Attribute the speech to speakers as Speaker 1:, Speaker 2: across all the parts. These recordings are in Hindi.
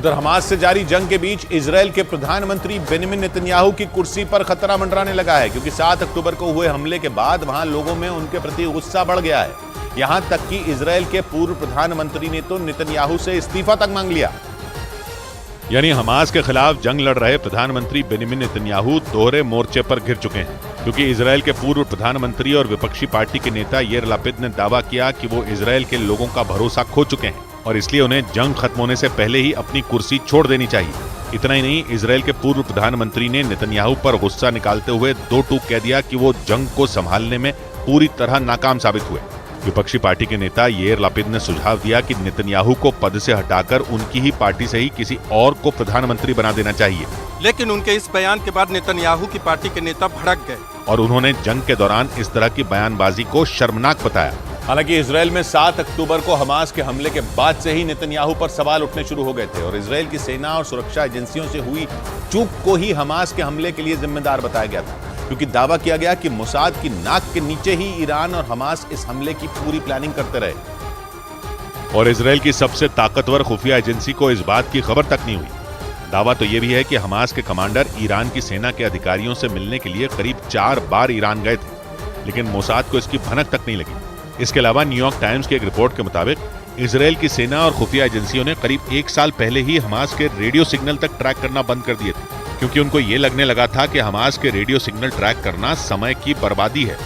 Speaker 1: उधर हमास से जारी जंग के बीच इजरायल के प्रधानमंत्री बेंजामिन नेतन्याहू की कुर्सी पर खतरा मंडराने लगा है, क्योंकि 7 अक्टूबर को हुए हमले के बाद वहां लोगों में उनके प्रति गुस्सा बढ़ गया है। यहां तक कि इजरायल के पूर्व प्रधानमंत्री ने तो नेतन्याहू से इस्तीफा तक मांग लिया। यानी हमास के खिलाफ जंग लड़ रहे प्रधानमंत्री बेंजामिन नेतन्याहू दोहरे मोर्चे पर घिर चुके हैं, क्योंकि इजरायल के पूर्व प्रधानमंत्री और विपक्षी पार्टी के नेता याइर लपिड ने दावा किया कि वो इजरायल के लोगों का भरोसा खो चुके हैं और इसलिए उन्हें जंग खत्म होने से पहले ही अपनी कुर्सी छोड़ देनी चाहिए। इतना ही नहीं, इजरायल के पूर्व प्रधानमंत्री ने नेतन्याहू पर गुस्सा निकालते हुए दो टूक कह दिया कि वो जंग को संभालने में पूरी तरह नाकाम साबित हुए। विपक्षी पार्टी के नेता याइर लपिड ने सुझाव दिया कि नेतन्याहू को पद से हटाकर उनकी ही पार्टी से ही किसी और को प्रधानमंत्री बना देना चाहिए।
Speaker 2: लेकिन उनके इस बयान के बाद नेतन्याहू की पार्टी के नेता भड़क गए
Speaker 1: और उन्होंने जंग के दौरान इस तरह की बयानबाजी को शर्मनाक बताया। हालांकि इजरायल में 7 अक्टूबर को हमास के हमले के बाद से ही नेतन्याहू पर सवाल उठने शुरू हो गए थे और इजरायल की सेना और सुरक्षा एजेंसियों से हुई चूक को ही हमास के हमले के लिए जिम्मेदार बताया गया था, क्योंकि दावा किया गया कि मोसाद की नाक के नीचे ही ईरान और हमास इस हमले की पूरी प्लानिंग करते रहे और इजरायल की सबसे ताकतवर खुफिया एजेंसी को इस बात की खबर तक नहीं हुई। दावा तो यह भी है कि हमास के कमांडर ईरान की सेना के अधिकारियों से मिलने के लिए करीब 4 बार ईरान गए थे, लेकिन मोसाद को इसकी भनक तक नहीं लगी। इसके अलावा न्यूयॉर्क टाइम्स की एक रिपोर्ट के मुताबिक इजरायल की सेना और खुफिया एजेंसियों ने करीब 1 साल पहले ही हमास के रेडियो सिग्नल तक ट्रैक करना बंद कर दिए थे, क्योंकि उनको ये लगने लगा था कि हमास के रेडियो सिग्नल ट्रैक करना समय की बर्बादी है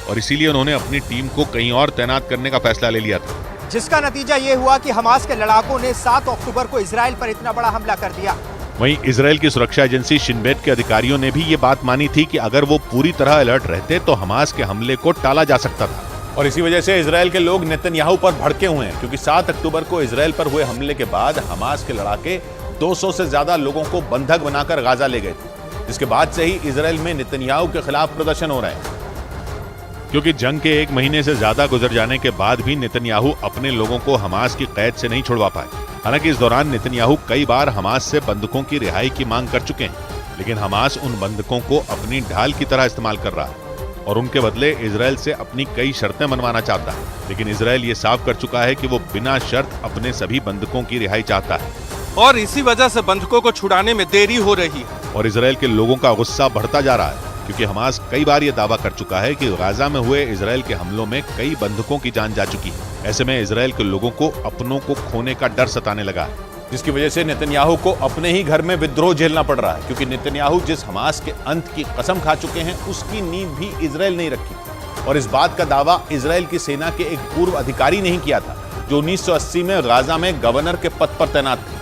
Speaker 1: और इसीलिए उन्होंने अपनी टीम को कहीं और तैनात करने का फैसला ले लिया था,
Speaker 3: जिसका नतीजा ये हुआ कि हमास के लड़ाकों ने 7 अक्टूबर को इजरायल पर इतना बड़ा हमला कर दिया।
Speaker 1: वहीं इजरायल की सुरक्षा एजेंसी शिन बेट के अधिकारियों ने भी ये बात मानी थी कि अगर वो पूरी तरह अलर्ट रहते तो हमास के हमले को टाला जा सकता था और इसी वजह से इजरायल के लोग नेतन्याहू पर भड़के हुए हैं, क्योंकि 7 अक्टूबर को इजरायल पर हुए हमले के बाद हमास के लड़ाके 200 से ज्यादा लोगों को बंधक बनाकर गाजा ले गए थे, जिसके बाद से ही इजरायल में नेतन्याहू के खिलाफ प्रदर्शन हो रहे हैं। क्योंकि जंग के 1 महीने से ज्यादा गुजर जाने के बाद भी नेतन्याहू अपने लोगों को हमास की कैद से नहीं छुड़वा पाए। हालांकि इस दौरान नेतन्याहू कई बार हमास से बंधकों की रिहाई की मांग कर चुके हैं, लेकिन हमास उन बंधकों को अपनी ढाल की तरह इस्तेमाल कर रहा है और उनके बदले इजरायल से अपनी कई शर्तें मनवाना चाहता है। लेकिन इजरायल ये साफ कर चुका है कि वो बिना शर्त अपने सभी बंधकों की रिहाई चाहता है
Speaker 2: और इसी वजह से बंधकों को छुड़ाने में देरी हो रही है
Speaker 1: और इजरायल के लोगों का गुस्सा बढ़ता जा रहा है, क्योंकि हमास कई बार ये दावा कर चुका है कि गाजा में हुए इजरायल के हमलों में कई बंधकों की जान जा चुकी है। ऐसे में इजरायल के लोगों को अपनों को खोने का डर सताने लगा है, जिसकी वजह से नेतन्याहू को अपने ही घर में विद्रोह झेलना पड़ रहा है, क्योंकि नेतन्याहू जिस हमास के अंत की कसम खा चुके हैं उसकी नींव भी इजरायल नहीं रखी और इस बात का दावा इजरायल की सेना के एक पूर्व अधिकारी नहीं किया था, जो 1980 में गाजा में गवर्नर के पद पर तैनात थे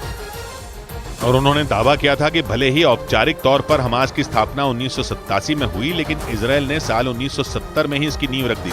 Speaker 1: और उन्होंने दावा किया था कि भले ही औपचारिक तौर पर हमास की स्थापना 1987 में हुई, लेकिन इजरायल ने साल 1970 में ही इसकी नींव रख दी,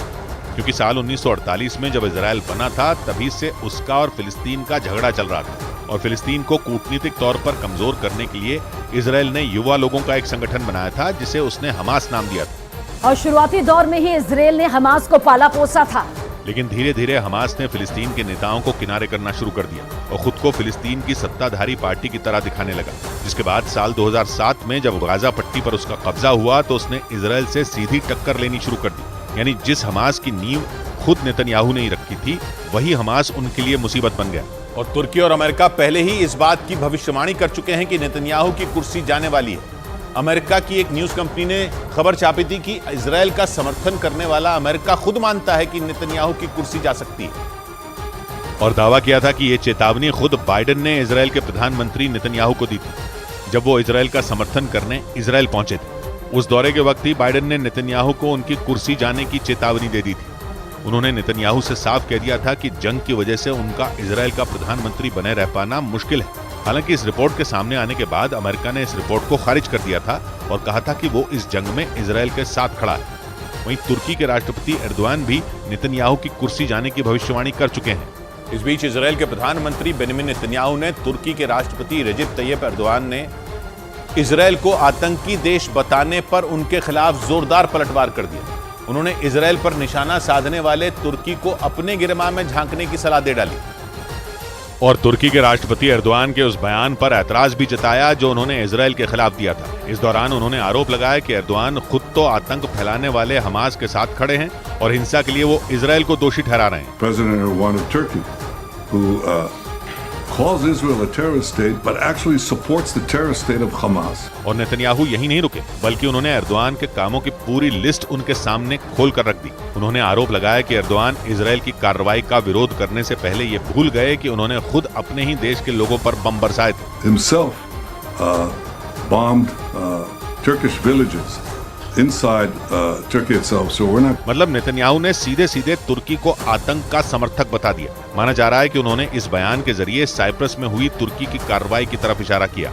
Speaker 1: क्योंकि साल 1948 में जब इजरायल बना था तभी से उसका और फिलिस्तीन का झगड़ा चल रहा था और फिलिस्तीन को कूटनीतिक तौर पर कमजोर करने के लिए इजरायल ने युवा लोगों का एक संगठन बनाया था, जिसे उसने हमास नाम दिया था
Speaker 4: और शुरुआती दौर में ही इजरायल ने हमास को पाला पोसा था।
Speaker 1: लेकिन धीरे धीरे हमास ने फिलिस्तीन के नेताओं को किनारे करना शुरू कर दिया और खुद को फिलिस्तीन की सत्ताधारी पार्टी की तरह दिखाने लगा, जिसके बाद साल 2007 में जब गाजा पट्टी पर उसका कब्जा हुआ तो उसने इजरायल से सीधी टक्कर लेनी शुरू कर दी। यानी जिस हमास की नींव खुद नेतन्याहू ने ही रखी थी, वही हमास उनके लिए मुसीबत बन गया और तुर्की और अमेरिका पहले ही इस बात की भविष्यवाणी कर चुके हैं कि नेतन्याहू की कुर्सी जाने वाली है। अमेरिका की एक न्यूज कंपनी ने खबर छापी थी कि इजरायल का समर्थन करने वाला अमेरिका खुद मानता है कि नेतन्याहू की कुर्सी जा सकती है और दावा किया था कि यह चेतावनी खुद बाइडेन ने इजरायल के प्रधानमंत्री नेतन्याहू को दी थी जब वो इजरायल का समर्थन करने इजरायल पहुंचे थे। उस दौरे के वक्त ही बाइडेन ने नेतन्याहू को उनकी कुर्सी जाने की चेतावनी दे दी थी। उन्होंने नेतन्याहू से साफ कह दिया था कि जंग की वजह से उनका इजरायल का प्रधानमंत्री बने रह पाना मुश्किल है। हालांकि इस रिपोर्ट के सामने आने के बाद अमेरिका ने इस रिपोर्ट को खारिज कर दिया था और कहा था कि वो इस जंग में इजरायल के साथ खड़ा है। वहीं तुर्की के राष्ट्रपति एर्दोआन भी नेतन्याहू की कुर्सी जाने की भविष्यवाणी कर चुके हैं। इस बीच इजरायल के प्रधानमंत्री बेंजामिन नेतन्याहू ने तुर्की के राष्ट्रपति रेजिप तैयब एर्दोआन ने इजरायल को आतंकी देश बताने पर उनके खिलाफ जोरदार पलटवार कर दिया। उन्होंने इजरायल पर निशाना साधने वाले तुर्की को अपने गिरमाह में झांकने की सलाह दे डाली और तुर्की के राष्ट्रपति एर्दोआन के उस बयान पर ऐतराज भी जताया जो उन्होंने इजरायल के खिलाफ दिया था। इस दौरान उन्होंने आरोप लगाया कि एर्दोआन खुद तो आतंक फैलाने वाले हमास के साथ खड़े हैं और हिंसा के लिए वो इजरायल को दोषी ठहरा रहे हैं।
Speaker 5: President Erdogan of Turkey, who calls Israel a terrorist state, but actually supports the terrorist state of Hamas.
Speaker 1: और नेतन्याहू यही नहीं रुके, बल्कि उन्होंने एर्दोआन के कामों की पूरी लिस्ट उनके सामने खोल कर रख दी। उन्होंने आरोप लगाया कि एर्दोआन इजराइल की कार्रवाई का विरोध करने से पहले ये भूल गए कि उन्होंने खुद अपने ही देश के लोगों पर बम बरसाए थे।
Speaker 5: Himself bombed Turkish villages inside Turkey itself. So we're not.
Speaker 1: मतलब नेतन्याहू ने सीधे सीधे तुर्की को आतंक का समर्थक बता दिया। माना जा रहा है कि उन्होंने इस बयान के जरिए साइप्रस में हुई तुर्की की कार्रवाई की तरफ इशारा किया।